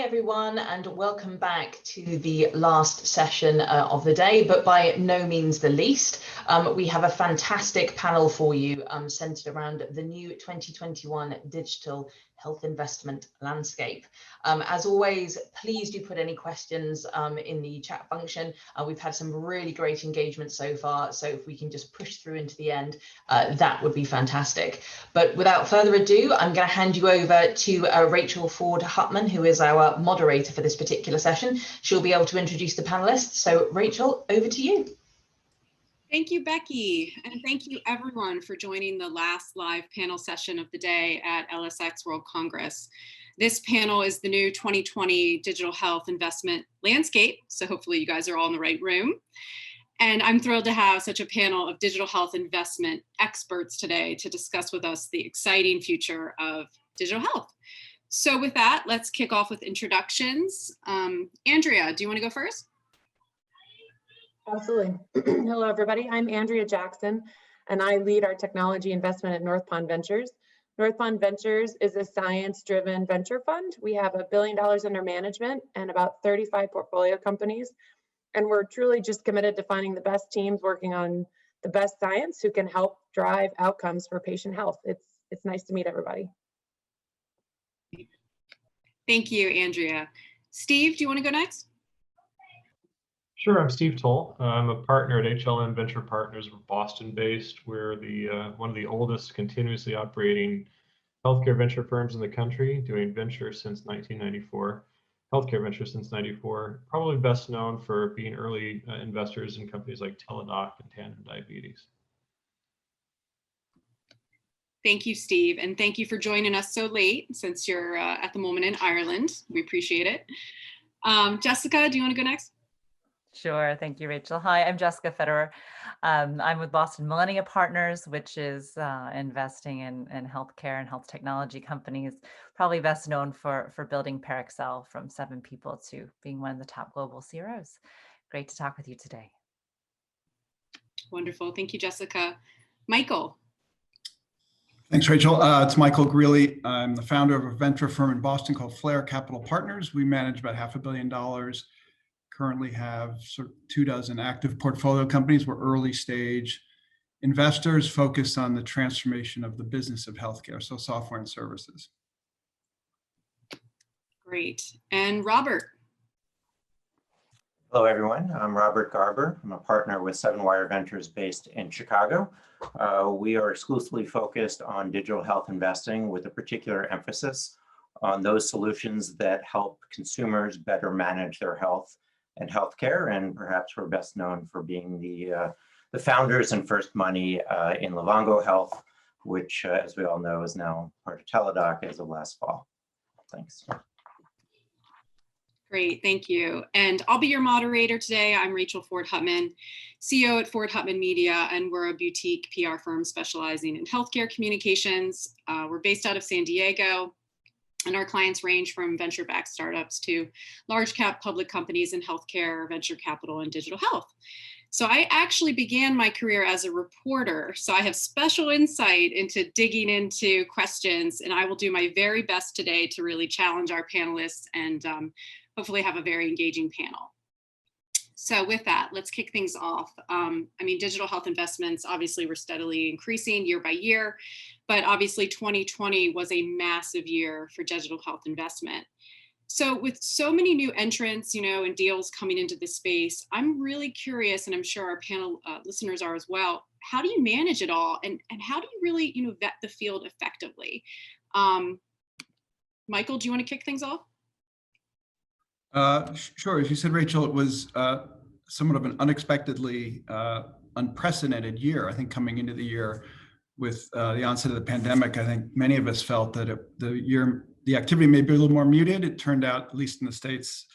everyone, and welcome back to the last session of the day, but by no means the least. We have a fantastic panel for you centered around the new 2021 digital health investment landscape. As always, please do put any questions in the chat function. We've had some really great engagement so far, so if we can just push through into the end, that would be fantastic. But without further ado, I'm going to hand you over to Rachel Ford Hutman, who is our moderator for this particular session. She'll be able to introduce the panelists. So Rachel, over to you. Thank you, Becky, and thank you everyone for joining the last live panel session of the day at LSX World Congress. This panel is the new 2020 digital health investment landscape, so hopefully you guys are all in the right room. And I'm thrilled to have such a panel of digital health investment experts today to discuss with us the exciting future of digital health. So with that, let's kick off with introductions. Andrea, do you want to go first? Absolutely. Hello, everybody. I'm Andrea Jackson, and I lead our technology investment at North Pond Ventures. North Pond Ventures is a science-driven venture fund. We have $1 billion under management and about 35 portfolio companies. And we're truly just committed to finding the best teams working on the best science who can help drive outcomes for patient health. It's nice to meet everybody. Thank you, Andrea. Steve, do you want to go next? Sure, I'm Steve Tolle. I'm a partner at HLM Venture Partners. We're Boston-based. We're one of the oldest continuously operating healthcare venture firms in the country, doing venture since 1994, healthcare venture since 94. Probably best known for being early investors in companies like Teladoc and Tandem Diabetes. Thank you, Steve, and thank you for joining us so late since you're at the moment in Ireland. We appreciate it. Jessica, do you want to go next? Sure. Thank you, Rachel. Hi, I'm Jessica Federer. I'm with Boston Millennia Partners, which is investing in healthcare and health technology companies, probably best known for building Parexel from 7 people to being one of the top global CROs. Great to talk with you today. Wonderful. Thank you, Jessica. Michael. Thanks, Rachel. It's Michael Greeley. I'm the founder of a venture firm in Boston called Flair Capital Partners. We manage about $500 million. Currently have sort of 24 active portfolio companies. We're early stage investors focused on the transformation of the business of healthcare, so software and services. Great. And Robert. Hello, everyone. I'm Robert Garber. I'm a partner with 7 Wire Ventures based in Chicago. We are exclusively focused on digital health investing with a particular emphasis on those solutions that help consumers better manage their health and healthcare, and perhaps we're best known for being the founders and first money in Livongo Health, which, as we all know, is now part of Teladoc as of last fall. Thanks. Great, thank you. And I'll be your moderator today. I'm Rachel Ford Hutman, CEO at Ford Hutman Media, and we're a boutique PR firm specializing in healthcare communications. We're based out of San Diego. And our clients range from venture-backed startups to large cap public companies in healthcare, venture capital, and digital health. So I actually began my career as a reporter. So I have special insight into digging into questions, and I will do my very best today to really challenge our panelists and hopefully have a very engaging panel. So with that, let's kick things off. Digital health investments obviously were steadily increasing year by year, but obviously 2020 was a massive year for digital health investment. So with so many new entrants, and deals coming into this space, I'm really curious, and I'm sure our panel listeners are as well, how do you manage it all? And how do you really, vet the field effectively? Michael, do you want to kick things off? Sure. As you said, Rachel, it was somewhat of an unexpectedly unprecedented year. I think coming into the year with the onset of the pandemic, I think many of us felt that the activity may be a little more muted. It turned out, at least in the States,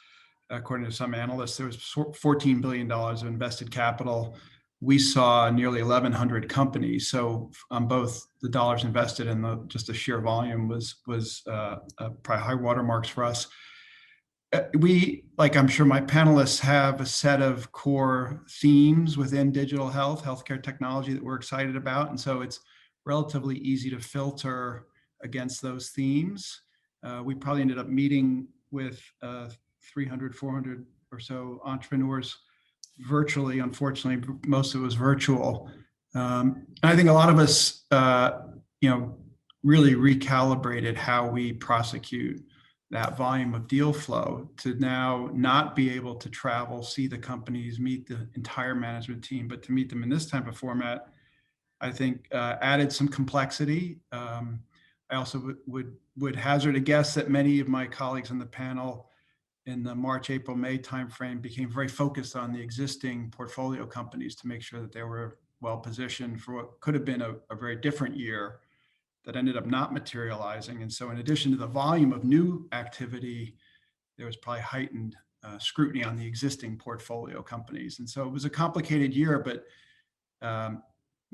according to some analysts, there was $14 billion of invested capital. We saw nearly 1,100 companies. So on both the dollars invested and just the sheer volume was probably high watermarks for us. We, like I'm sure my panelists, have a set of core themes within digital health, healthcare technology that we're excited about. And so it's relatively easy to filter against those themes. We probably ended up meeting with 300, 400 or so entrepreneurs virtually. Unfortunately, most of it was virtual. I think a lot of us, really recalibrated how we prosecute that volume of deal flow to now not be able to travel, see the companies, meet the entire management team, but to meet them in this type of format, I think added some complexity. I also would hazard a guess that many of my colleagues on the panel in the March, April, May timeframe became very focused on the existing portfolio companies to make sure that they were well positioned for what could have been a very different year that ended up not materializing. And so in addition to the volume of new activity, there was probably heightened scrutiny on the existing portfolio companies. And so it was a complicated year, but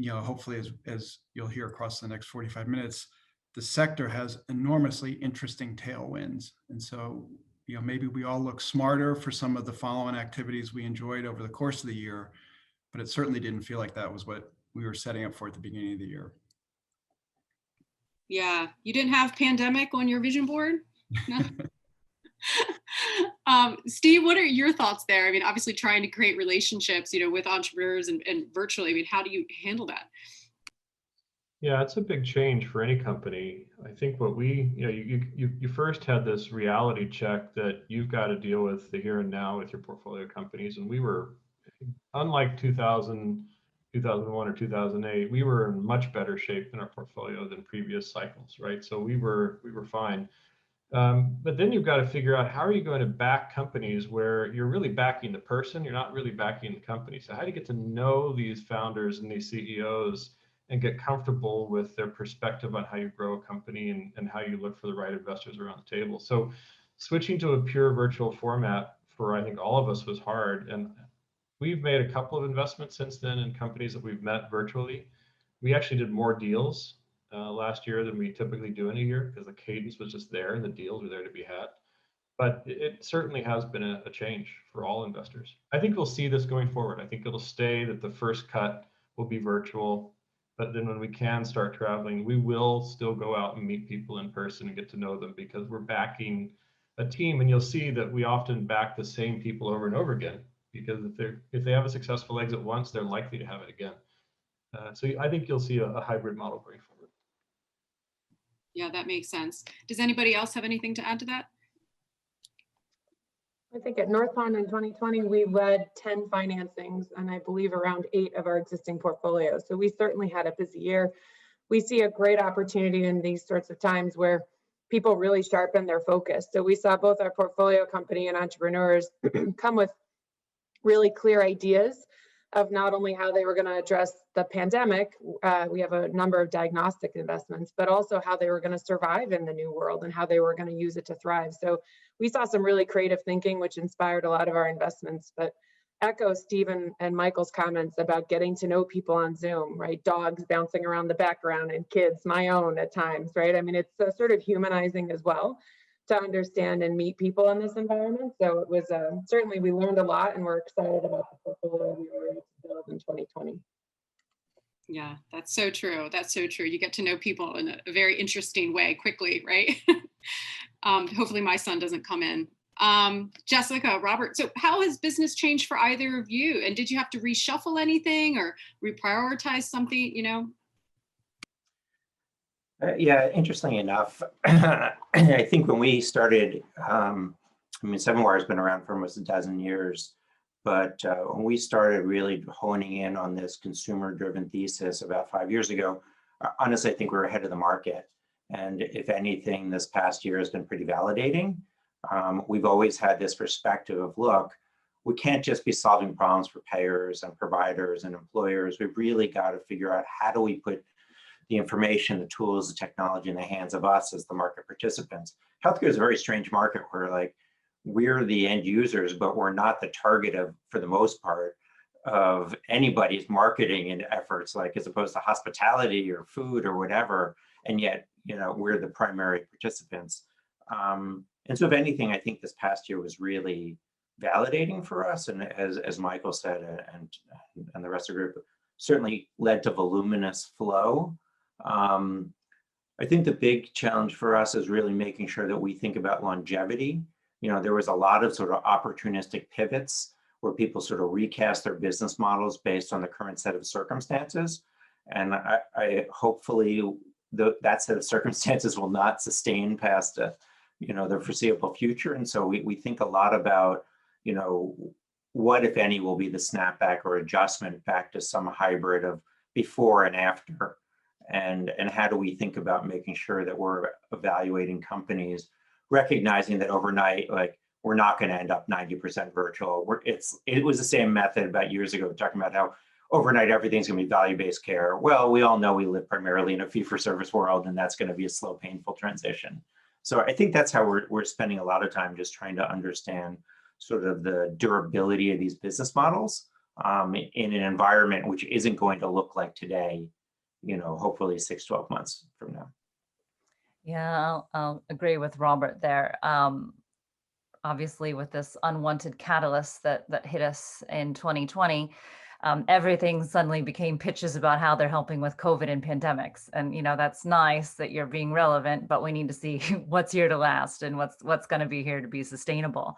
hopefully as you'll hear across the next 45 minutes, the sector has enormously interesting tailwinds. And so, maybe we all look smarter for some of the follow-on activities we enjoyed over the course of the year, but it certainly didn't feel like that was what we were setting up for at the beginning of the year. Yeah, you didn't have pandemic on your vision board? No? Steve, what are your thoughts there? I mean, obviously trying to create relationships, with entrepreneurs and virtually, I mean, how do you handle that? Yeah, it's a big change for any company. I think what you first had this reality check that you've got to deal with the here and now with your portfolio companies. And we were, unlike 2000, 2001 or 2008, we were in much better shape in our portfolio than previous cycles, right? So we were fine. But then you've got to figure out how are you going to back companies where you're really backing the person, you're not really backing the company. So how do you get to know these founders and these CEOs and get comfortable with their perspective on how you grow a company and how you look for the right investors around the table? So switching to a pure virtual format for, I think, all of us was hard. And we've made a couple of investments since then in companies that we've met virtually. We actually did more deals last year than we typically do in a year because the cadence was just there and the deals were there to be had. But it certainly has been a change for all investors. I think we'll see this going forward. I think it'll stay that the first cut will be virtual. But then when we can start traveling, we will still go out and meet people in person and get to know them because we're backing a team. And you'll see that we often back the same people over and over again because if they have a successful exit once, they're likely to have it again. So I think you'll see a hybrid model going forward. Yeah, that makes sense. Does anybody else have anything to add to that? I think at North Pond in 2020, we led 10 financings and I believe around 8 of our existing portfolios. So we certainly had a busy year. We see a great opportunity in these sorts of times where people really sharpen their focus. So we saw both our portfolio company and entrepreneurs come with really clear ideas of not only how they were going to address the pandemic, we have a number of diagnostic investments, but also how they were going to survive in the new world and how they were going to use it to thrive. So we saw some really creative thinking, which inspired a lot of our investments, but echo Stephen and Michael's comments about getting to know people on Zoom, right? Dogs bouncing around the background and kids, my own at times, right? I mean, it's sort of humanizing as well to understand and meet people in this environment. So it was certainly, we learned a lot and we're excited about the portfolio we were able to build in 2020. Yeah, that's so true. That's so true. You get to know people in a very interesting way quickly, right? Hopefully my son doesn't come in. Jessica, Robert, so how has business changed for either of you? And did you have to reshuffle anything or reprioritize something, Yeah, interesting enough, I think when we started, Seven Wire has been around for almost a dozen years, but when we started really honing in on this consumer-driven thesis about 5 years ago, honestly, I think we were ahead of the market. And if anything, this past year has been pretty validating. We've always had this perspective of, look, we can't just be solving problems for payers and providers and employers. We've really got to figure out how do we put the information, the tools, the technology in the hands of us as the market participants. Healthcare is a very strange market where we're the end users, but we're not the target of, for the most part, of anybody's marketing and efforts, as opposed to hospitality or food or whatever. And yet, we're the primary participants. And so if anything, I think this past year was really validating for us. And as Michael said, and the rest of the group, certainly led to voluminous flow. I think the big challenge for us is really making sure that we think about longevity there was a lot of sort of opportunistic pivots where people sort of recast their business models based on the current set of circumstances. And I hopefully that set of circumstances will not sustain past the foreseeable future. And so we think a lot about, what, if any, will be the snapback or adjustment back to some hybrid of before and after. And how do we think about making sure that we're evaluating companies, recognizing that overnight, like, we're not going to end up 90% virtual. It was the same method about years ago, talking about how overnight everything's going to be value-based care. Well, we all know we live primarily in a fee-for-service world, and that's going to be a slow, painful transition. So I think that's how we're spending a lot of time just trying to understand sort of the durability of these business models in an environment which isn't going to look like today, hopefully 6-12 months from now. Yeah, I'll agree with Robert there. Obviously, with this unwanted catalyst that hit us in 2020, everything suddenly became pitches about how they're helping with COVID and pandemics. And, that's nice that you're being relevant, but we need to see what's here to last and what's going to be here to be sustainable.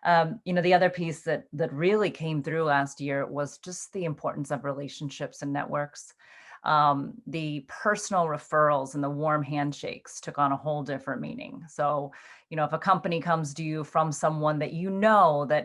The other piece that really came through last year was just the importance of relationships and networks. The personal referrals and the warm handshakes took on a whole different meaning. So, if a company comes to you from someone that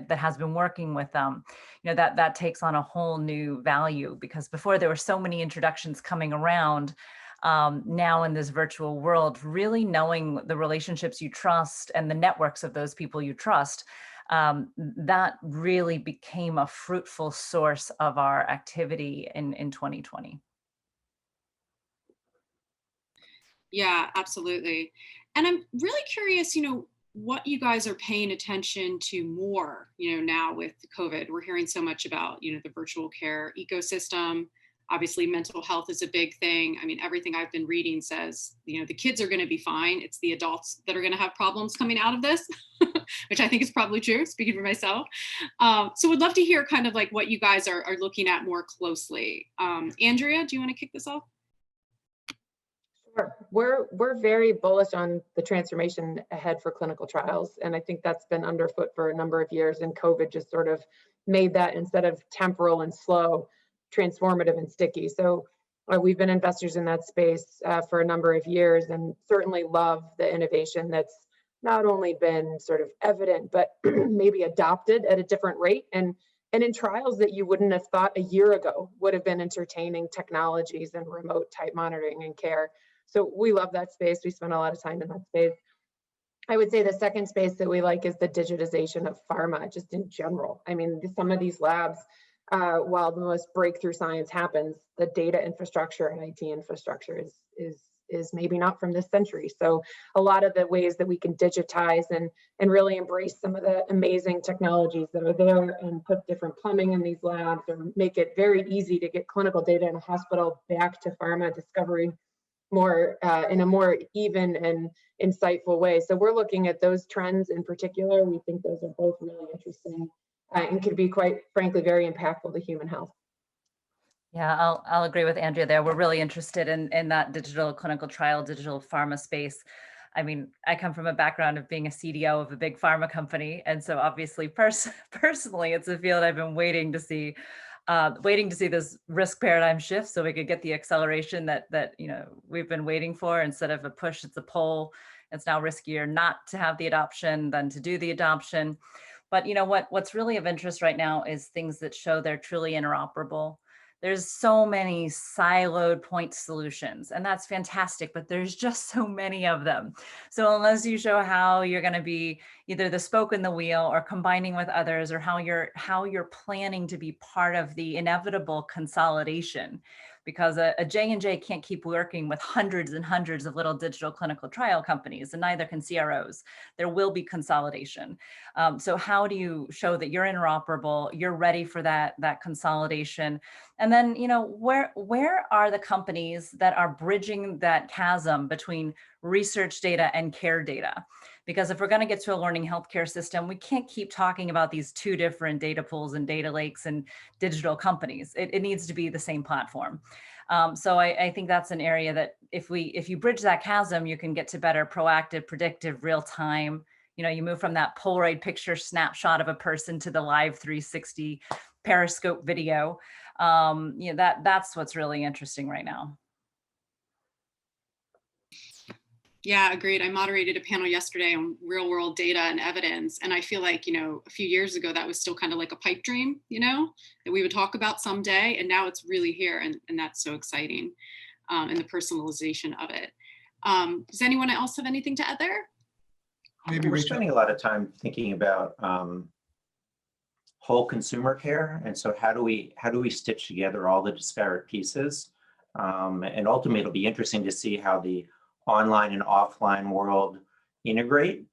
that has been working with them, that takes on a whole new value, because before there were so many introductions coming around. Now in this virtual world, really knowing the relationships you trust and the networks of those people you trust, that really became a fruitful source of our activity in 2020. Yeah, absolutely. And I'm really curious, what you guys are paying attention to more, now with COVID. We're hearing so much about, the virtual care ecosystem. Obviously, mental health is a big thing. I mean, everything I've been reading says, the kids are going to be fine. It's the adults that are going to have problems coming out of this, which I think is probably true, speaking for myself. So would love to hear kind of like what you guys are looking at more closely. Andrea, do you want to kick this off? Sure. We're very bullish on the transformation ahead for clinical trials. And I think that's been underfoot for a number of years. And COVID just sort of made that, instead of temporal and slow, transformative and sticky. So we've been investors in that space for a number of years, and certainly love the innovation that's not only been sort of evident, but maybe adopted at a different rate. And in trials that you wouldn't have thought a year ago would have been entertaining technologies and remote type monitoring and care. So we love that space. We spend a lot of time in that space. I would say the second space that we like is the digitization of pharma, just in general. I mean, some of these labs, while the most breakthrough science happens, the data infrastructure and IT infrastructure is maybe not from this century. So a lot of the ways that we can digitize and really embrace some of the amazing technologies that are there and put different plumbing in these labs, or make it very easy to get clinical data in a hospital back to pharma discovery more in a more even and insightful way. So we're looking at those trends in particular. We think those are both really interesting and could be, quite frankly, very impactful to human health. Yeah, I'll agree with Andrea there. We're really interested in that digital clinical trial, digital pharma space. I mean, I come from a background of being a CDO of a big pharma company. And so obviously, personally, it's a field I've been waiting to see this risk paradigm shift, so we could get the acceleration that we've been waiting for. Instead of a push, it's a pull. It's now riskier not to have the adoption than to do the adoption. But what's really of interest right now is things that show they're truly interoperable. There's so many siloed point solutions, and that's fantastic, but there's just so many of them. So unless you show how you're going to be either the spoke in the wheel or combining with others, or how you're planning to be part of the inevitable consolidation, because a J&J can't keep working with hundreds and hundreds of little digital clinical trial companies, and neither can CROs. There will be consolidation. So how do you show that you're interoperable, you're ready for that consolidation? And then, where are the companies that are bridging that chasm between research data and care data? Because if we're going to get to a learning healthcare system, we can't keep talking about these two different data pools and data lakes and digital companies. It needs to be the same platform. So I think that's an area that if you bridge that chasm, you can get to better proactive, predictive, real-time You move from that Polaroid picture snapshot of a person to the live 360 Periscope video. That's what's really interesting right now. Yeah, agreed. I moderated a panel yesterday on real world data and evidence. And I feel like, a few years ago, that was still kind of like a pipe dream, that we would talk about someday. And now it's really here. And that's so exciting. And the personalization of it. Does anyone else have anything to add there? Maybe We're Rachel. spending a lot of time thinking about whole consumer care. And so how do we stitch together all the disparate pieces? And ultimately, it'll be interesting to see how the online and offline world integrate,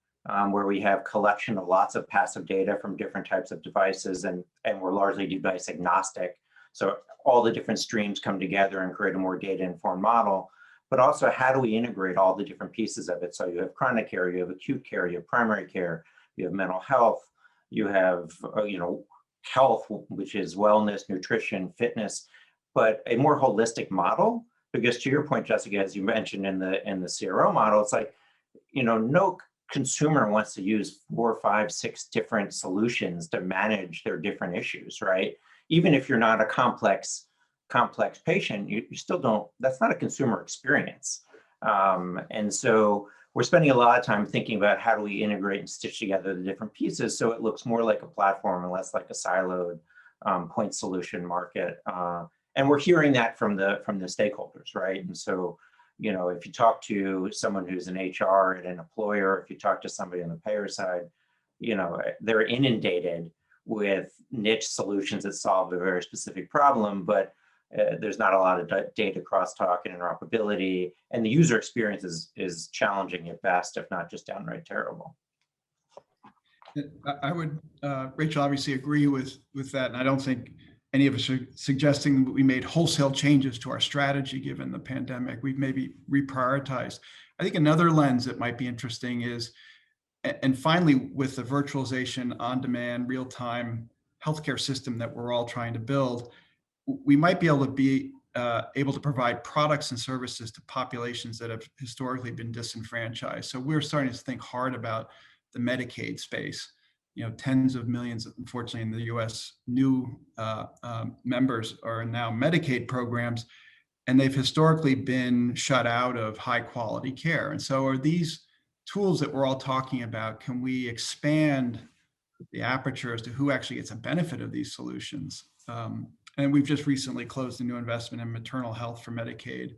where we have collection of lots of passive data from different types of devices, and we're largely device agnostic. So all the different streams come together and create a more data-informed model. But also, how do we integrate all the different pieces of it? So you have chronic care, you have acute care, you have primary care, you have mental health, you have health, which is wellness, nutrition, fitness, but a more holistic model. Because to your point, Jessica, as you mentioned in the CRO model, it's like, no consumer wants to use 4, 5, 6 different solutions to manage their different issues, right? Even if you're not a complex patient, you still don't, that's not a consumer experience. And so we're spending a lot of time thinking about how do we integrate and stitch together the different pieces so it looks more like a platform and less like a siloed point solution market. And we're hearing that from the stakeholders, right? And so, if you talk to someone who's an HR at an employer, if you talk to somebody on the payer side, they're inundated with niche solutions that solve a very specific problem, but there's not a lot of data crosstalk and interoperability, and the user experience is challenging at best, if not just downright terrible. I would, Rachel, obviously agree with that, and I don't think any of us are suggesting that we made wholesale changes to our strategy given the pandemic. We've maybe reprioritized. I think another lens that might be interesting is, and finally, with the virtualization, on-demand, real-time healthcare system that we're all trying to build, we might be able to provide products and services to populations that have historically been disenfranchised. So we're starting to think hard about the Medicaid space. Tens of millions, unfortunately, in the U.S., new members are now Medicaid programs, and they've historically been shut out of high quality care. And so are these tools that we're all talking about, can we expand the aperture as to who actually gets a benefit of these solutions? And we've just recently closed a new investment in maternal health for Medicaid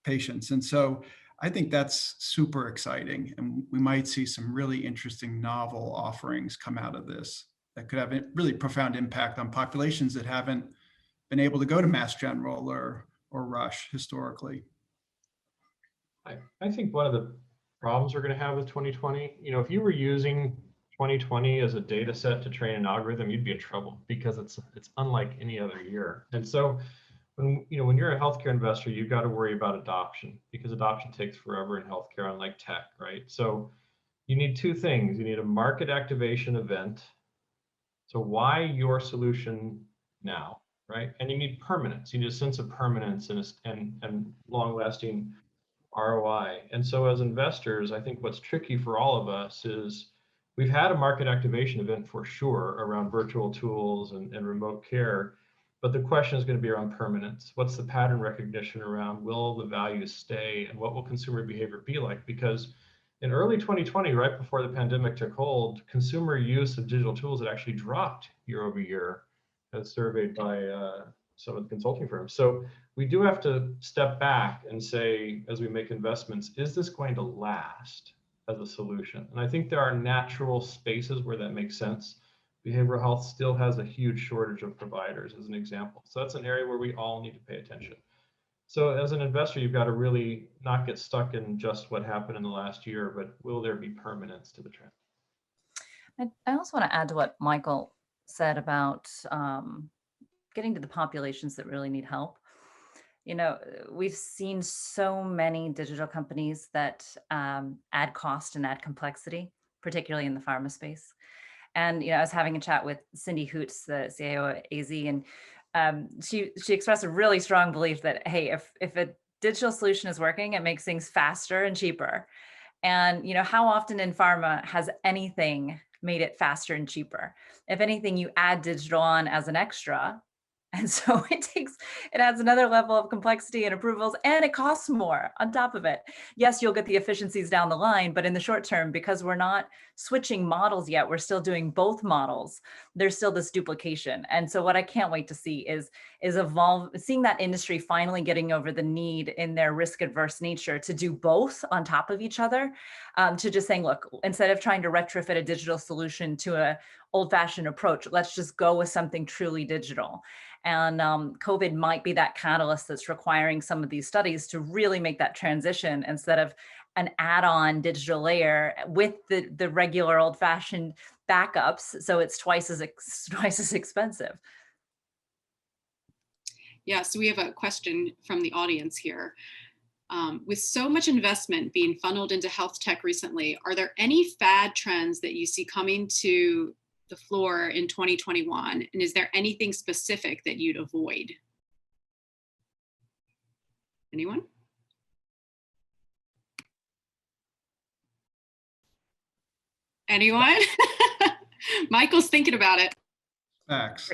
patients. And so I think that's super exciting. And we might see some really interesting novel offerings come out of this that could have a really profound impact on populations that haven't been able to go to Mass General or Rush historically. I think one of the problems we're going to have with 2020, if you were using 2020 as a data set to train an algorithm, you'd be in trouble because it's unlike any other year. And so when you're a healthcare investor, you've got to worry about adoption because adoption takes forever in healthcare, unlike tech, right? So you need two things. You need a market activation event. So why your solution now, right? And you need permanence. You need a sense of permanence and long-lasting ROI. And so as investors, I think what's tricky for all of us is we've had a market activation event for sure around virtual tools and remote care, but the question is going to be around permanence. What's the pattern recognition around will the values stay and what will consumer behavior be like? Because in early 2020, right before the pandemic took hold, consumer use of digital tools had actually dropped year over year as surveyed by some of the consulting firms. So we do have to step back and say, as we make investments, is this going to last as a solution? And I think there are natural spaces where that makes sense. Behavioral health still has a huge shortage of providers, as an example. So that's an area where we all need to pay attention. So as an investor, you've got to really not get stuck in just what happened in the last year, but will there be permanence to the trend? I also want to add to what Michael said about getting to the populations that really need help. We've seen so many digital companies that add cost and add complexity, particularly in the pharma space. And I was having a chat with Cindy Hoots, the CIO at AZ, and she expressed a really strong belief that, hey, if a digital solution is working, it makes things faster and cheaper. And, how often in pharma has anything made it faster and cheaper? If anything, you add digital on as an extra. And so it adds another level of complexity and approvals, and it costs more on top of it. Yes, you'll get the efficiencies down the line, but in the short term, because we're not switching models yet, we're still doing both models, there's still this duplication. And so what I can't wait to see is seeing that industry finally getting over the need in their risk adverse nature to do both on top of each other, to just saying, look, instead of trying to retrofit a digital solution to a old-fashioned approach, let's just go with something truly digital. And COVID might be that catalyst that's requiring some of these studies to really make that transition instead of an add-on digital layer with the regular old-fashioned backups. So it's twice as expensive. Yeah, so we have a question from the audience here. With so much investment being funneled into health tech recently, are there any fad trends that you see coming to the floor in 2021? And is there anything specific that you'd avoid? Anyone? Anyone? Michael's thinking about it. Spax.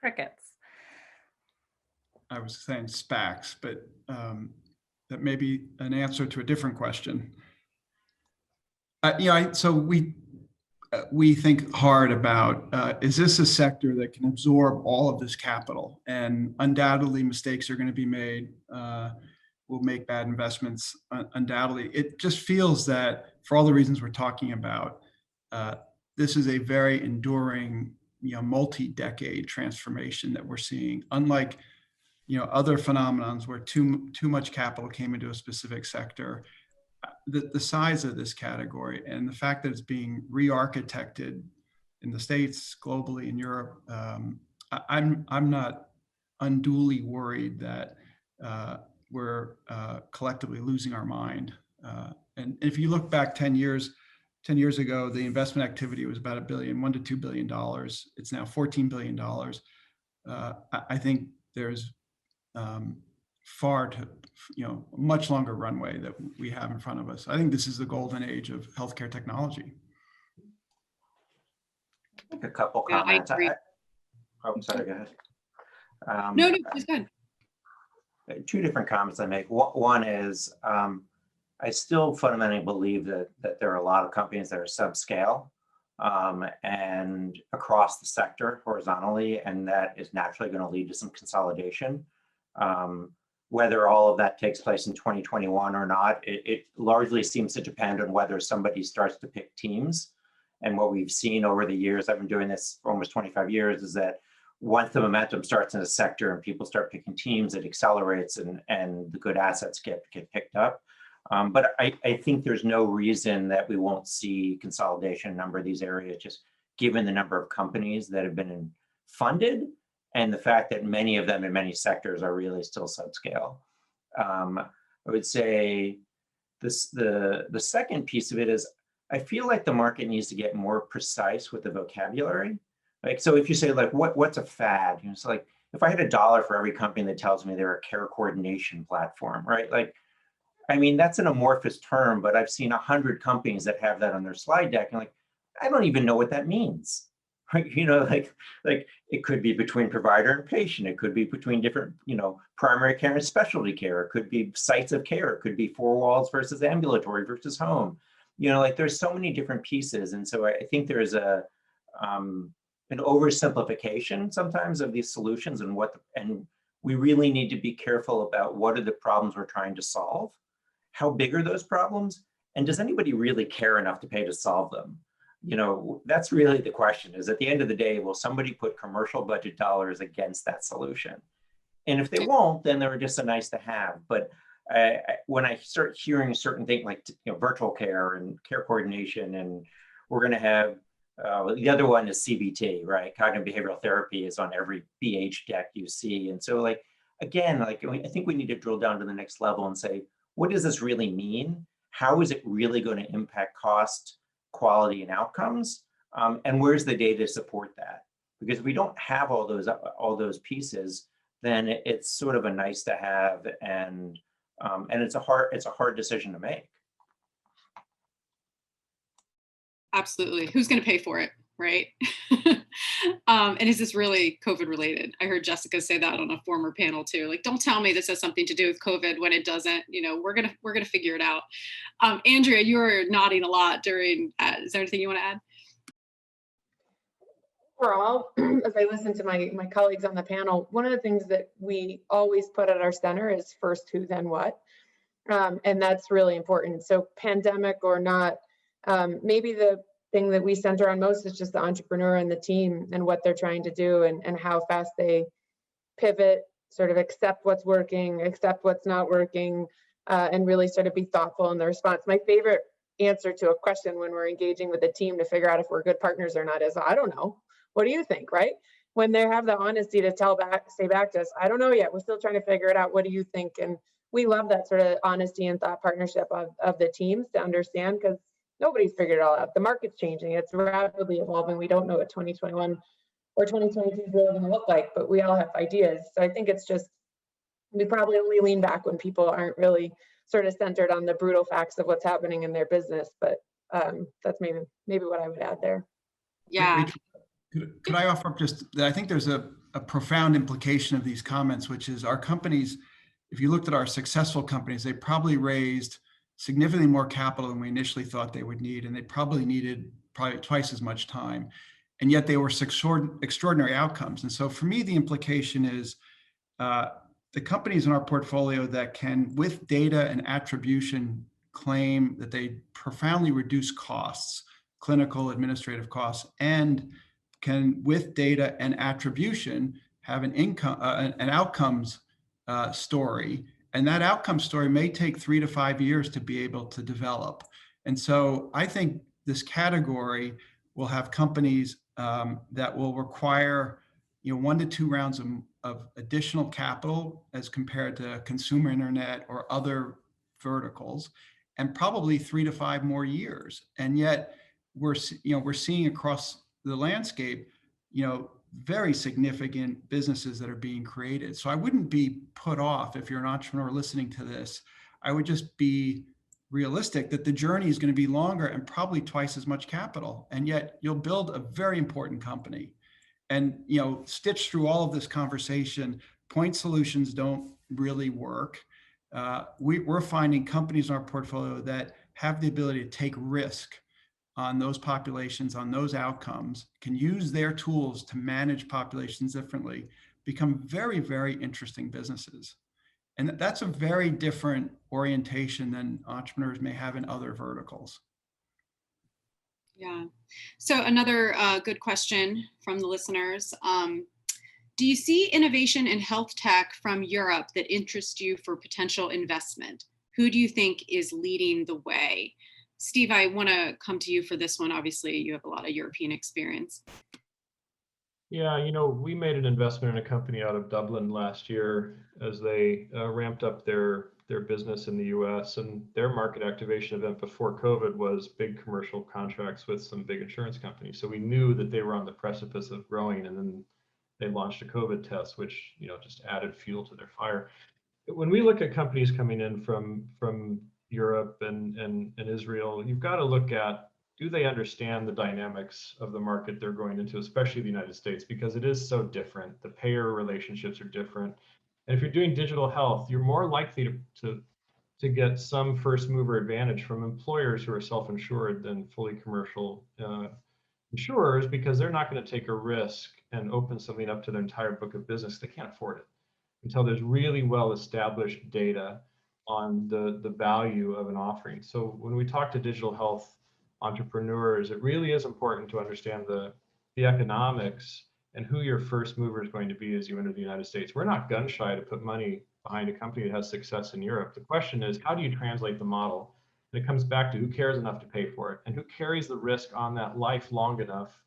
Crickets. I was saying Spax, but that may be an answer to a different question. So we think hard about, is this a sector that can absorb all of this capital? And undoubtedly mistakes are going to be made. We'll make bad investments, undoubtedly. It just feels that for all the reasons we're talking about, this is a very enduring, multi-decade transformation that we're seeing. Unlike, other phenomenons where too much capital came into a specific sector, the size of this category and the fact that it's being re-architected in the States, globally, in Europe, I'm not unduly worried that we're collectively losing our mind. And if you look back 10 years ago, the investment activity was about $1 to $2 billion. It's now $14 billion. I think there's much longer runway that we have in front of us. I think this is the golden age of healthcare technology. I think a couple comments. I agree. Sorry, go ahead. No, please go ahead. Two different comments I make. One is I still fundamentally believe that there are a lot of companies that are subscale and across the sector horizontally, and that is naturally going to lead to some consolidation. Whether all of that takes place in 2021 or not, it largely seems to depend on whether somebody starts to pick teams. And what we've seen over the years, I've been doing this for almost 25 years, is that once the momentum starts in a sector and people start picking teams, it accelerates and the good assets get picked up. But I think there's no reason that we won't see consolidation in a number of these areas, just given the number of companies that have been funded and the fact that many of them in many sectors are really still subscale. I would say the second piece of it is I feel like the market needs to get more precise with the vocabulary. Like, so if you say like, what's a fad? It's like, if I had $1 for every company that tells me they're a care coordination platform, right? Like, I mean, that's an amorphous term, but I've seen 100 companies that have that on their slide deck. And like, I don't even know what that means. Right? Like it could be between provider and patient. It could be between different, primary care and specialty care. It could be sites of care. It could be 4 walls versus ambulatory versus home. Like there's so many different pieces. And so I think there is an oversimplification sometimes of these solutions and we really need to be careful about what are the problems we're trying to solve. How big are those problems? And does anybody really care enough to pay to solve them? That's really the question, is at the end of the day, will somebody put commercial budget dollars against that solution? And if they won't, then they're just a nice to have. But when I start hearing certain things like virtual care and care coordination, and we're going to have, the other one is CBT, right? Cognitive behavioral therapy is on every BH deck you see. And so again, I think we need to drill down to the next level and say, what does this really mean? How is it really going to impact cost, quality, and outcomes? And where's the data to support that? Because if we don't have all those pieces, then it's sort of a nice to have, and it's a hard decision to make. Absolutely. Who's going to pay for it, right? And is this really COVID related? I heard Jessica say that on a former panel too. Like, don't tell me this has something to do with COVID when it doesn't. You know, we're gonna figure it out. Andrea, you were nodding a lot during. Is there anything you want to add? Overall, as I listen to my colleagues on the panel, one of the things that we always put at our center is first who, then what. And that's really important. So pandemic or not, maybe the thing that we center on most is just the entrepreneur and the team and what they're trying to do and how fast they pivot, sort of accept what's working, accept what's not working, and really sort of be thoughtful in the response. My favorite answer to a question when we're engaging with the team to figure out if we're good partners or not is, I don't know. What do you think, right? When they have the honesty to say back to us, I don't know yet. We're still trying to figure it out. What do you think? And we love that sort of honesty and thought partnership of the teams to understand, because nobody's figured it all out. The market's changing. It's rapidly evolving. We don't know what 2021 or 2022 is really going to look like, but we all have ideas. So I think it's just, we probably only lean back when people aren't really sort of centered on the brutal facts of what's happening in their business. But that's maybe what I would add there. Yeah. Could I offer up just, I think there's a profound implication of these comments, which is our companies, if you looked at our successful companies, they probably raised significantly more capital than we initially thought they would need, and they probably needed twice as much time. And yet they were extraordinary outcomes. And so for me, the implication is the companies in our portfolio that can, with data and attribution, claim that they profoundly reduce costs, clinical, administrative costs, and can, with data and attribution, have an outcomes story. And that outcome story may take 3 to 5 years to be able to develop. And so I think this category will have companies that will require 1 to 2 rounds of additional capital as compared to consumer internet or other verticals, and probably 3 to 5 more years. And yet we're seeing across the landscape, very significant businesses that are being created. So I wouldn't be put off if you're an entrepreneur listening to this. I would just be realistic that the journey is going to be longer and probably twice as much capital. And yet you'll build a very important company. And, stitch through all of this conversation, point solutions don't really work. We're finding companies in our portfolio that have the ability to take risk on those populations, on those outcomes, can use their tools to manage populations differently, become very, very interesting businesses. And that's a very different orientation than entrepreneurs may have in other verticals. Yeah. So another good question from the listeners. Do you see innovation in health tech from Europe that interests you for potential investment? Who do you think is leading the way? Steve, I want to come to you for this one. Obviously, you have a lot of European experience. Yeah, we made an investment in a company out of Dublin last year as they ramped up their business in the US, and their market activation event before COVID was big commercial contracts with some big insurance companies. So we knew that they were on the precipice of growing, and then they launched a COVID test, which just added fuel to their fire. When we look at companies coming in from Europe and Israel, you've got to look at, do they understand the dynamics of the market they're going into, especially the United States, because it is so different. The payer relationships are different. And if you're doing digital health, you're more likely to get some first mover advantage from employers who are self-insured than fully commercial insurers, because they're not going to take a risk and open something up to their entire book of business. They can't afford it until there's really well-established data on the value of an offering. So when we talk to digital health entrepreneurs, it really is important to understand the economics and who your first mover is going to be as you enter the United States. We're not gun shy to put money behind a company that has success in Europe. The question is, how do you translate the model? And it comes back to who cares enough to pay for it and who carries the risk on that life long enough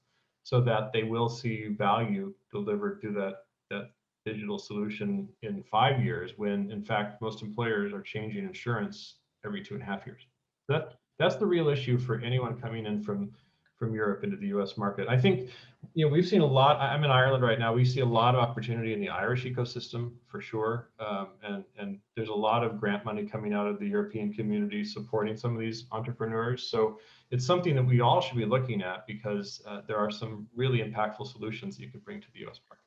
so that they will see value delivered through that digital solution in 5 years, when in fact most employers are changing insurance every 2.5 years. That's the real issue for anyone coming in from from Europe into the US market. I think, we've seen a lot. I'm in Ireland right now. We see a lot of opportunity in the Irish ecosystem for sure. And there's a lot of grant money coming out of the European community supporting some of these entrepreneurs. So it's something that we all should be looking at because there are some really impactful solutions that you could bring to the US market.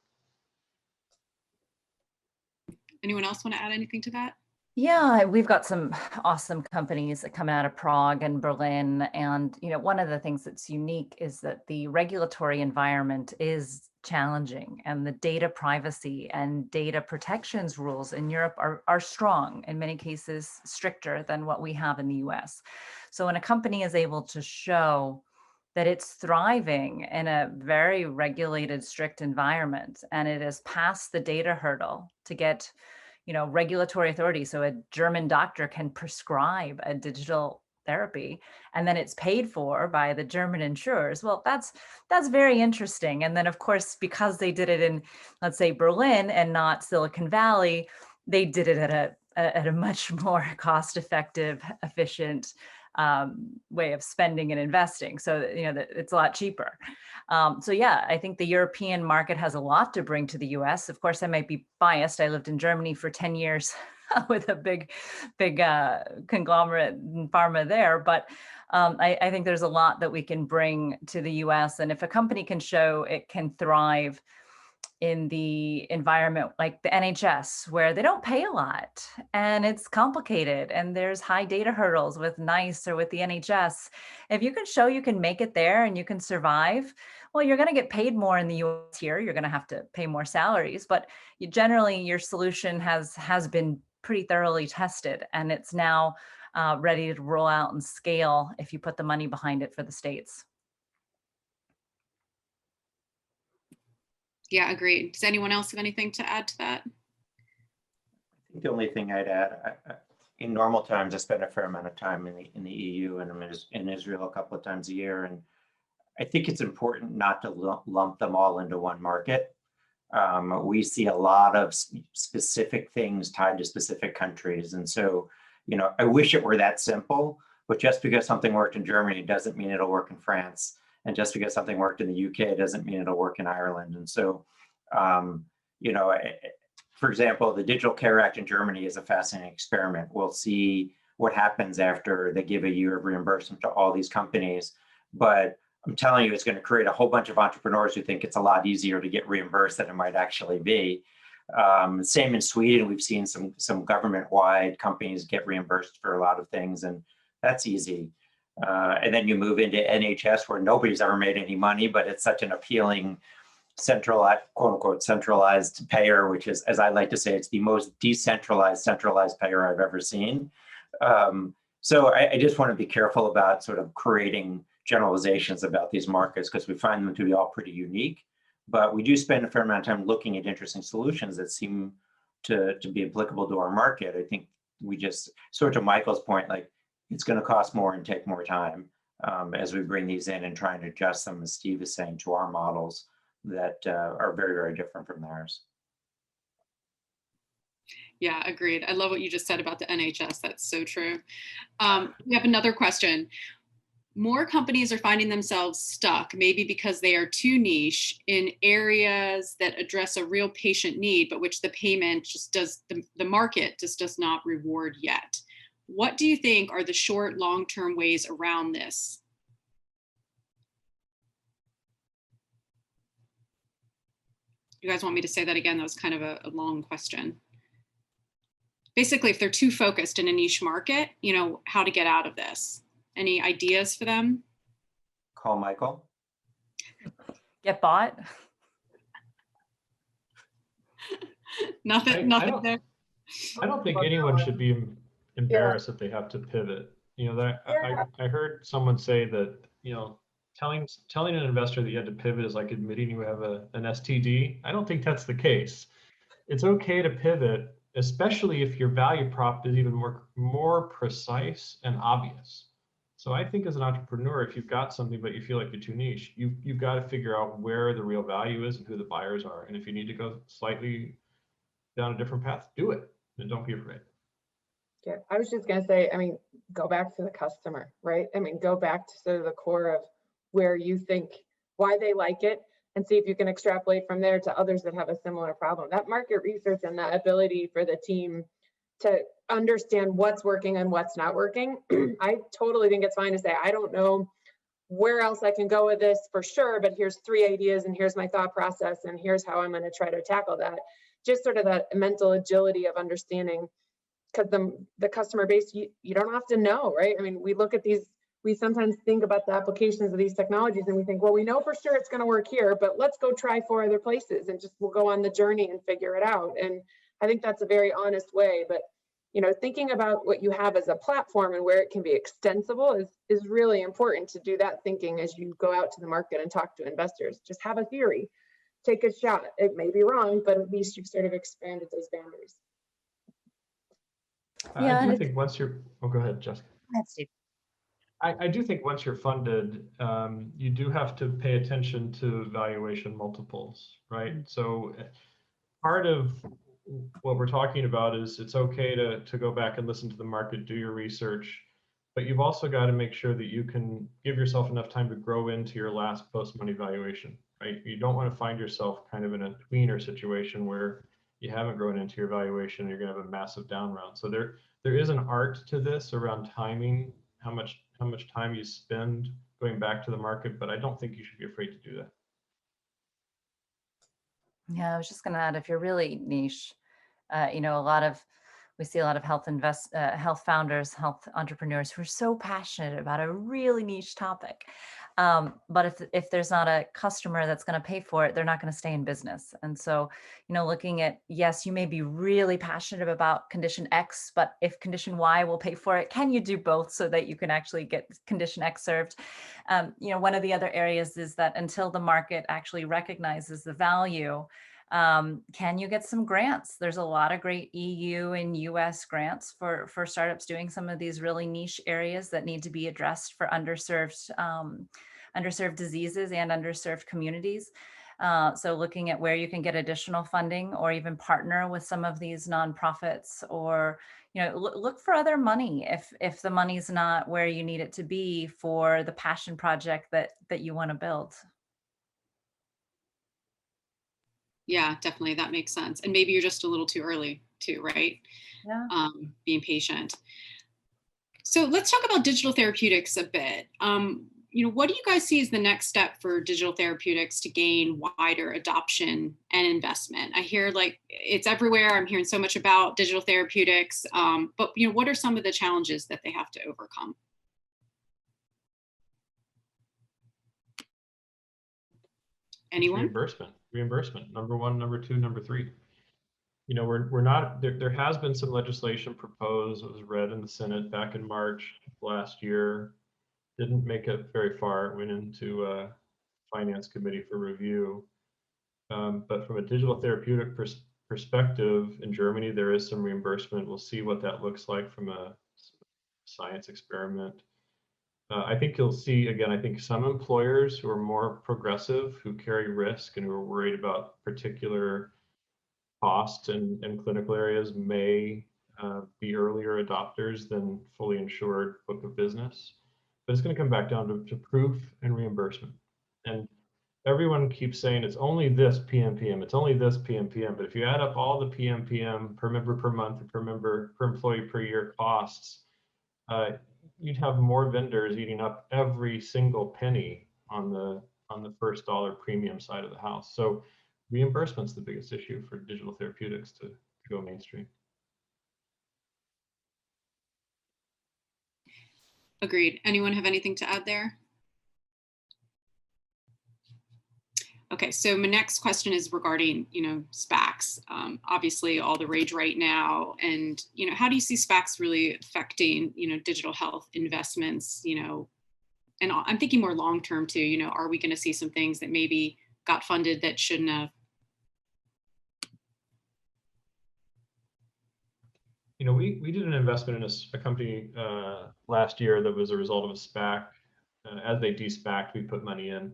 Anyone else want to add anything to that? Yeah, we've got some awesome companies that come out of Prague and Berlin. And, one of the things that's unique is that the regulatory environment is challenging and the data privacy and data protections rules in Europe are strong, in many cases stricter than what we have in the US. So when a company is able to show that it's thriving in a very regulated, strict environment, and it has passed the data hurdle to get regulatory authority. So a German doctor can prescribe a digital therapy and then it's paid for by the German insurers. Well, that's very interesting. And then of course, because they did it in, let's say, Berlin and not Silicon Valley, they did it at a much more cost-effective, efficient way of spending and investing. So, it's a lot cheaper. So yeah, I think the European market has a lot to bring to the US. Of course, I might be biased. I lived in Germany for 10 years with a big conglomerate in pharma there. But I think there's a lot that we can bring to the US. And if a company can show it can thrive in the environment like the NHS, where they don't pay a lot and it's complicated and there's high data hurdles with NICE or with the NHS. If you can show you can make it there and you can survive, well, you're going to get paid more in the US here. You're going to have to pay more salaries, but generally your solution has been pretty thoroughly tested and it's now ready to roll out and scale if you put the money behind it for the States. Yeah, agreed. Does anyone else have anything to add to that? I think the only thing I'd add, in normal times, I spend a fair amount of time in the EU, and I'm in Israel a couple of times a year. And I think it's important not to lump them all into one market. We see a lot of specific things tied to specific countries. And so, I wish it were that simple, but just because something worked in Germany doesn't mean it'll work in France. And just because something worked in the UK doesn't mean it'll work in Ireland. And so, for example, the Digital Care Act in Germany is a fascinating experiment. We'll see what happens after they give a year of reimbursement to all these companies. But I'm telling you, it's going to create a whole bunch of entrepreneurs who think it's a lot easier to get reimbursed than it might actually be. Same in Sweden, we've seen some government-wide companies get reimbursed for a lot of things, and that's easy. And then you move into NHS where nobody's ever made any money, but it's such an appealing centralized, quote unquote, centralized payer, which is, as I like to say, it's the most decentralized, centralized payer I've ever seen. So I just want to be careful about sort of creating generalizations about these markets because we find them to be all pretty unique, but we do spend a fair amount of time looking at interesting solutions that seem to be applicable to our market. I think we just, sort of Michael's point, like, it's going to cost more and take more time as we bring these in and try and adjust them, as Steve is saying, to our models that are very, very different from theirs. Yeah, agreed. I love what you just said about the NHS. That's so true. We have another question. More companies are finding themselves stuck, maybe because they are too niche in areas that address a real patient need, but which the payment just does, the market just does not reward yet. What do you think are the short, long-term ways around this? You guys want me to say that again? That was kind of a long question. Basically, if they're too focused in a niche market, how to get out of this. Any ideas for them? Call Michael. Get bought. Nothing there. I don't think anyone should be embarrassed if they have to pivot. I heard someone say that, telling an investor that you had to pivot is like admitting you have an STD. I don't think that's the case. It's okay to pivot, especially if your value prop is even more precise and obvious. So I think as an entrepreneur, if you've got something but you feel like you're too niche, you've got to figure out where the real value is and who the buyers are. And if you need to go slightly down a different path, do it, and don't be afraid. Yeah, I was just going to say, go back to the customer, right? Go back to sort of the core of where you think why they like it, and see if you can extrapolate from there to others that have a similar problem. That market research and that ability for the team to understand what's working and what's not working. I totally think it's fine to say, I don't know where else I can go with this for sure, but here's 3 ideas and here's my thought process and here's how I'm going to try to tackle that. Just sort of that mental agility of understanding, because the customer base, you don't often know, right? I mean, we look at these, we sometimes think about the applications of these technologies and we think, well, we know for sure it's going to work here, but let's go try 4 other places and just we'll go on the journey and figure it out. And I think that's a very honest way. But you know, thinking about what you have as a platform and where it can be extensible is really important to do that thinking as you go out to the market and talk to investors. Just have a theory, take a shot. It may be wrong, but at least you've sort of expanded those boundaries. Yeah, I do think once you're, oh, go ahead, Jessica. Go ahead, Steve. I do think once you're funded, you do have to pay attention to valuation multiples, right? So part of what we're talking about is it's okay to go back and listen to the market, do your research, but you've also got to make sure that you can give yourself enough time to grow into your last post-money valuation, right? You don't want to find yourself kind of in a tweener situation where you haven't grown into your valuation and you're going to have a massive down round. So there is an art to this around timing, how much time you spend going back to the market, but I don't think you should be afraid to do that. Yeah, I was just going to add, if you're really niche, you know, we see a lot of health founders, health entrepreneurs who are so passionate about a really niche topic. But if there's not a customer that's going to pay for it, they're not going to stay in business. And so, you know, looking at, yes, you may be really passionate about condition X, but if condition Y will pay for it, can you do both so that you can actually get condition X served? You know, one of the other areas is that until the market actually recognizes the value, can you get some grants? There's a lot of great EU and US grants for startups doing some of these really niche areas that need to be addressed for underserved diseases and underserved communities. So looking at where you can get additional funding or even partner with some of these nonprofits, or you know, look for other money if the money's not where you need it to be for the passion project that you want to build. Yeah, definitely. That makes sense. And maybe you're just a little too early too, right? Yeah. Being patient. So let's talk about digital therapeutics a bit. You know, what do you guys see as the next step for digital therapeutics to gain wider adoption and investment? I hear like it's everywhere. I'm hearing so much about digital therapeutics, but you know, what are some of the challenges that they have to overcome? Anyone? Reimbursement, number 1, number 2, number 3. You know, we're not there has been some legislation proposed. It was read in the Senate back in March last year. Didn't make it very far. It went into Finance Committee for review. But from a digital therapeutic perspective, in Germany, there is some reimbursement. We'll see what that looks like from a science experiment. I think you'll see, again, I think some employers who are more progressive, who carry risk and who are worried about particular costs and clinical areas may be earlier adopters than fully insured book of business. But it's going to come back down to proof and reimbursement. And everyone keeps saying it's only this PMPM, it's only this PMPM. But if you add up all the PMPM per member per month, per member per employee per year costs, you'd have more vendors eating up every single penny on the first dollar premium side of the house. So reimbursement's the biggest issue for digital therapeutics to go mainstream. Agreed. Anyone have anything to add there? Okay, so my next question is regarding, you know, Spax. Obviously, all the rage right now, and you know, how do you see Spax really affecting, you know, digital health investments? You know, and I'm thinking more long term too. You know, are we going to see some things that maybe got funded that shouldn't have? You know, we did an investment in a company last year that was a result of a SPAC. As they de-SPAC'd, we put money in.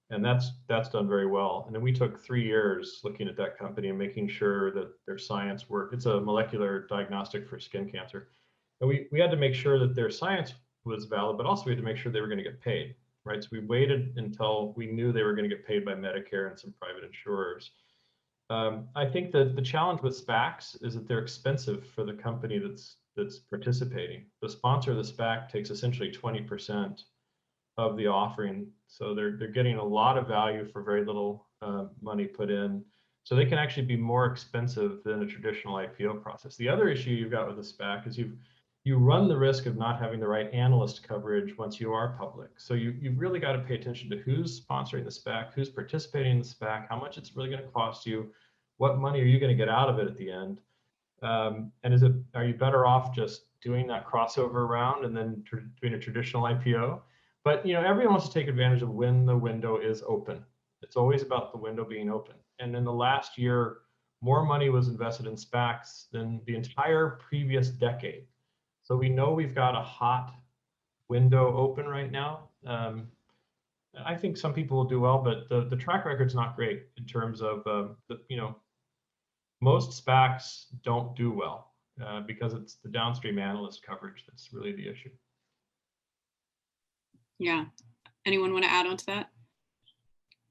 And that's done very well. And then we took 3 years looking at that company and making sure that their science worked. It's a molecular diagnostic for skin cancer. And we had to make sure that their science was valid, but also we had to make sure they were going to get paid, right? So we waited until we knew they were going to get paid by Medicare and some private insurers. I think that the challenge with SPACs is that they're expensive for the company that's participating. The sponsor of the SPAC takes essentially 20% of the offering, so they're getting a lot of value for very little money put in. So they can actually be more expensive than a traditional IPO process. The other issue you've got with a SPAC is you run the risk of not having the right analyst coverage once you are public. So you've really got to pay attention to who's sponsoring the SPAC, who's participating in the SPAC, how much it's really going to cost you, what money are you going to get out of it at the end, and are you better off just doing that crossover round and then doing a traditional IPO? But everyone wants to take advantage of when the window is open. It's always about the window being open. And in the last year, more money was invested in SPACs than the entire previous decade. So we know we've got a hot window open right now. I think some people will do well, but the track record's not great in terms of most SPACs don't do well because it's the downstream analyst coverage that's really the issue. Yeah. Anyone want to add on to that?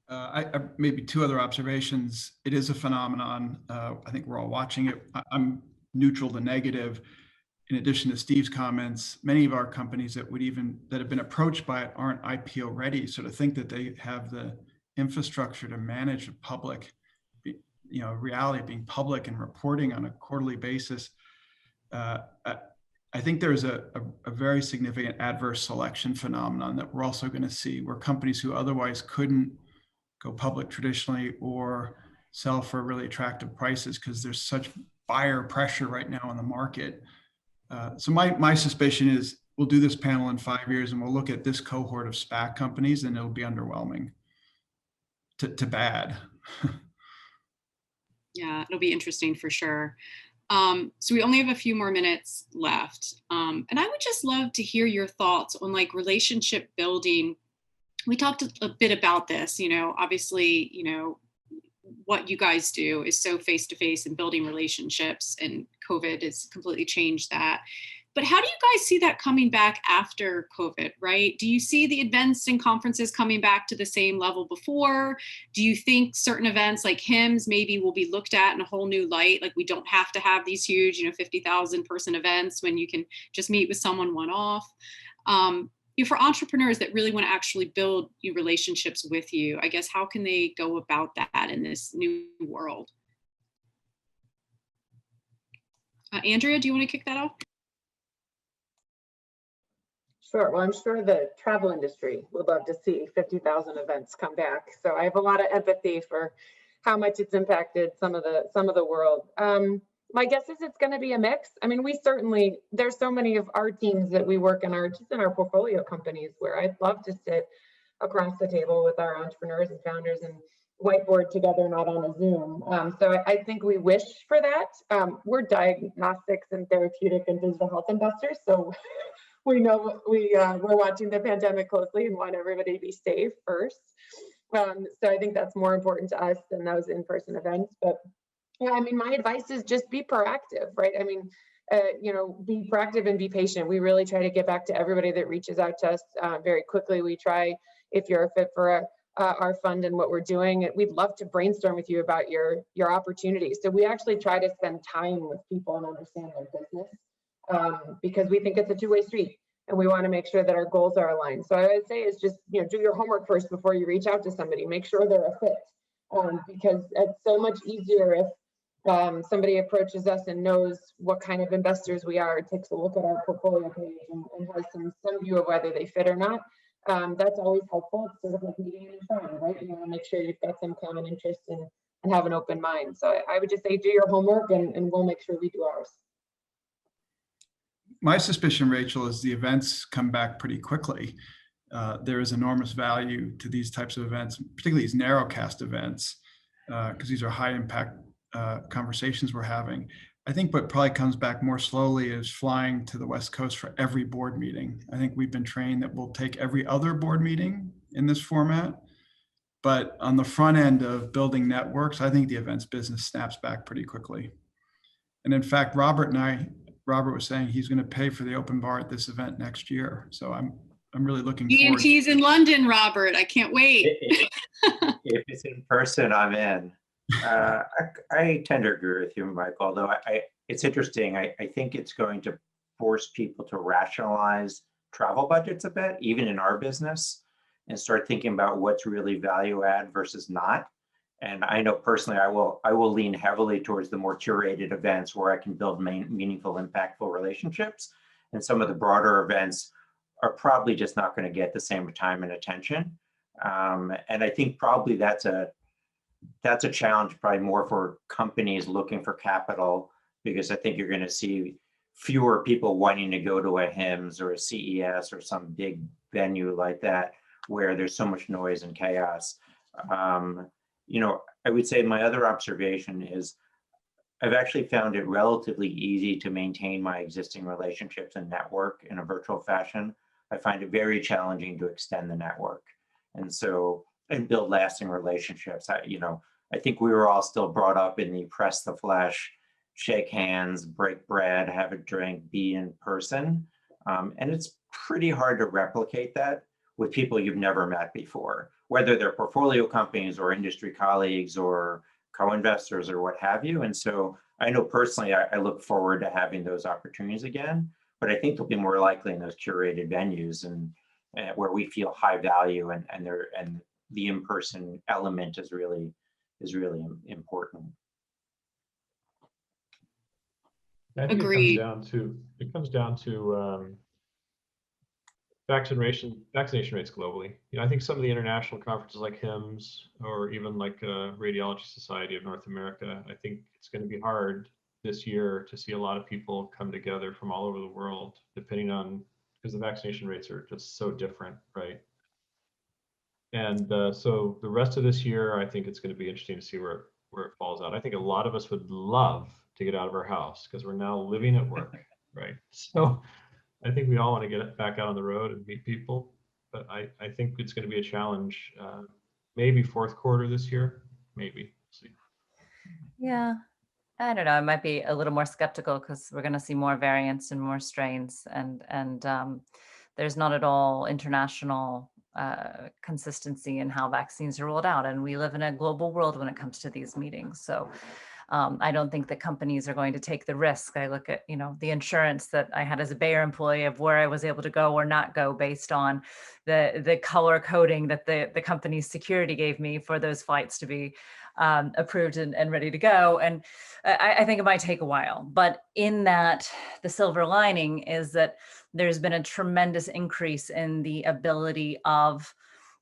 I maybe two other observations. It is a phenomenon. I think we're all watching it. I'm neutral to negative. In addition to Steve's comments, many of our companies that have been approached by it aren't IPO ready. So to think that they have the infrastructure to manage a public, reality of being public and reporting on a quarterly basis, I think there's a very significant adverse selection phenomenon that we're also going to see, where companies who otherwise couldn't go public traditionally or sell for really attractive prices because there's such buyer pressure right now in the market. So my suspicion is we'll do this panel in 5 years and we'll look at this cohort of SPAC companies and it'll be underwhelming to bad. Yeah, it'll be interesting for sure. So we only have a few more minutes left. And I would just love to hear your thoughts on relationship building. We talked a bit about this, obviously, what you guys do is so face-to-face and building relationships, and COVID has completely changed that. But how do you guys see that coming back after COVID, right? Do you see the events and conferences coming back to the same level before? Do you think certain events like HIMSS maybe will be looked at in a whole new light? Like we don't have to have these huge, 50,000 person events when you can just meet with someone one-off. For entrepreneurs that really want to actually build relationships with you, I guess, how can they go about that in this new world? Andrea, do you want to kick that off? Sure. Well, I'm sure the travel industry would love to see 50,000 events come back. So I have a lot of empathy for how much it's impacted some of the world. My guess is it's going to be a mix. I mean, there's so many of our teams that we work in our portfolio companies where I'd love to sit across the table with our entrepreneurs and founders and whiteboard together, not on a Zoom. So I think we wish for that. We're diagnostics and therapeutic and digital health investors, so we know we're watching the pandemic closely and want everybody to be safe first. So I think that's more important to us than those in-person events. But yeah, I mean, my advice is just be proactive, right? I mean, be proactive and be patient. We really try to get back to everybody that reaches out to us very quickly. We try, if you're a fit for our fund and what we're doing, we'd love to brainstorm with you about your opportunities. So we actually try to spend time with people and understand their business because we think it's a two-way street and we want to make sure that our goals are aligned. So I would say is just, do your homework first before you reach out to somebody. Make sure they're a fit because it's so much easier if somebody approaches us and knows what kind of investors we are, takes a look at our portfolio page and has some view of whether they fit or not. That's always helpful. It's sort of like meeting a friend, right? You want to make sure you've got some common interest and have an open mind. So I would just say do your homework and we'll make sure we do ours. My suspicion, Rachel, is the events come back pretty quickly. There is enormous value to these types of events, particularly these narrowcast events, because these are high impact conversations we're having. I think what probably comes back more slowly is flying to the West Coast for every board meeting. I think we've been trained that we'll take every other board meeting in this format. But on the front end of building networks, I think the events business snaps back pretty quickly. And in fact, Robert was saying he's going to pay for the open bar at this event next year. So I'm I'm really looking forward. EMT's in London, Robert. I can't wait. If it's in person, I'm in. I tend to agree with you, Mike, although it's interesting. I think it's going to force people to rationalize travel budgets a bit, even in our business, and start thinking about what's really value add versus not. And I know personally, I will lean heavily towards the more curated events where I can build meaningful, impactful relationships. And some of the broader events are probably just not going to get the same time and attention. And I think probably that's a challenge, probably more for companies looking for capital, because I think you're going to see fewer people wanting to go to a HIMSS or a CES or some big venue like that, where there's so much noise and chaos. You know, I would say my other observation is I've actually found it relatively easy to maintain my existing relationships and network in a virtual fashion. I find it very challenging to extend the network and build lasting relationships. I think we were all still brought up in the press the flesh, shake hands, break bread, have a drink, be in person. And it's pretty hard to replicate that with people you've never met before, whether they're portfolio companies or industry colleagues or co-investors or what have you. And so I know personally, I look forward to having those opportunities again, but I think they'll be more likely in those curated venues and where we feel high value and the in-person element is really important. I think Agreed. It comes down to vaccination rates globally. I think some of the international conferences like HIMSS or even like Radiology Society of North America, I think it's going to be hard this year to see a lot of people come together from all over the world, because the vaccination rates are just so different, right? And so the rest of this year, I think it's going to be interesting to see where it falls out. I think a lot of us would love to get out of our house because we're now living at work, right? So I think we all want to get back out on the road and meet people, but I think it's going to be a challenge. Maybe fourth quarter this year, maybe. See. Yeah, I don't know. I might be a little more skeptical because we're going to see more variants and more strains, and there's not at all international consistency in how vaccines are rolled out, and we live in a global world when it comes to these meetings. So I don't think that companies are going to take the risk. I look at, the insurance that I had as a Bayer employee of where I was able to go or not go based on the color coding that the company's security gave me for those flights to be approved and ready to go. And I think it might take a while, but in that, the silver lining is that there's been a tremendous increase in the ability of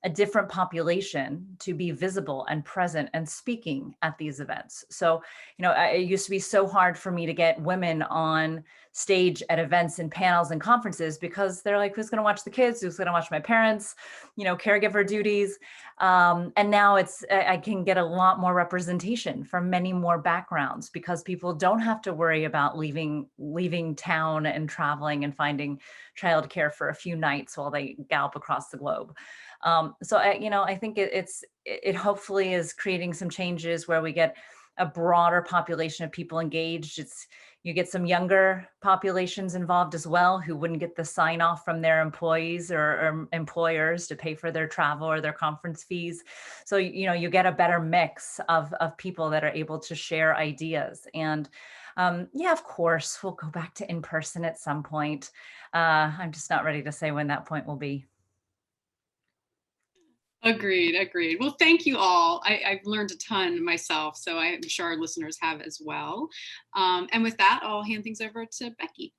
a different population to be visible and present and speaking at these events. So, it used to be so hard for me to get women on stage at events and panels and conferences because they're like, who's going to watch the kids? Who's going to watch my parents? Caregiver duties. And now I can get a lot more representation from many more backgrounds because people don't have to worry about leaving town and traveling and finding childcare for a few nights while they gallop across the globe. So I think it hopefully is creating some changes where we get a broader population of people engaged. You get some younger populations involved as well who wouldn't get the sign off from their employees or employers to pay for their travel or their conference fees. So, you get a better mix of people that are able to share ideas. And of course, we'll go back to in-person at some point. I'm just not ready to say when that point will be. Agreed. Well, thank you all. I've learned a ton myself, so I'm sure our listeners have as well. And with that, I'll hand things over to Becky.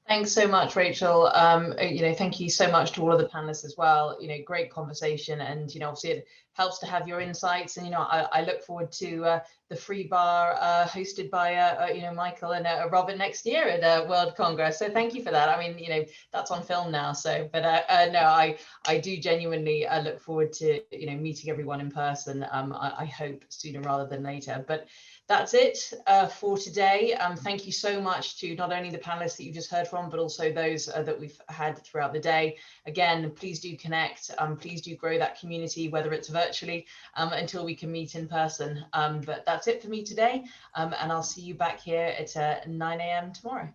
Thanks so much, Rachel. Thank you so much to all of the panelists as well. Great conversation, and obviously it helps to have your insights. And I look forward to the free bar hosted by Michael and Robert next year at World Congress. So thank you for that. I mean, that's on film now. So, but no, I do genuinely look forward to meeting everyone in person. I hope sooner rather than later. But that's it for today. Thank you so much to not only the panelists that you just heard from, but also those that we've had throughout the day. Again, please do connect. Please do grow that community, whether it's virtually, until we can meet in person. But that's it for me today. And I'll see you back here at 9 a.m. tomorrow.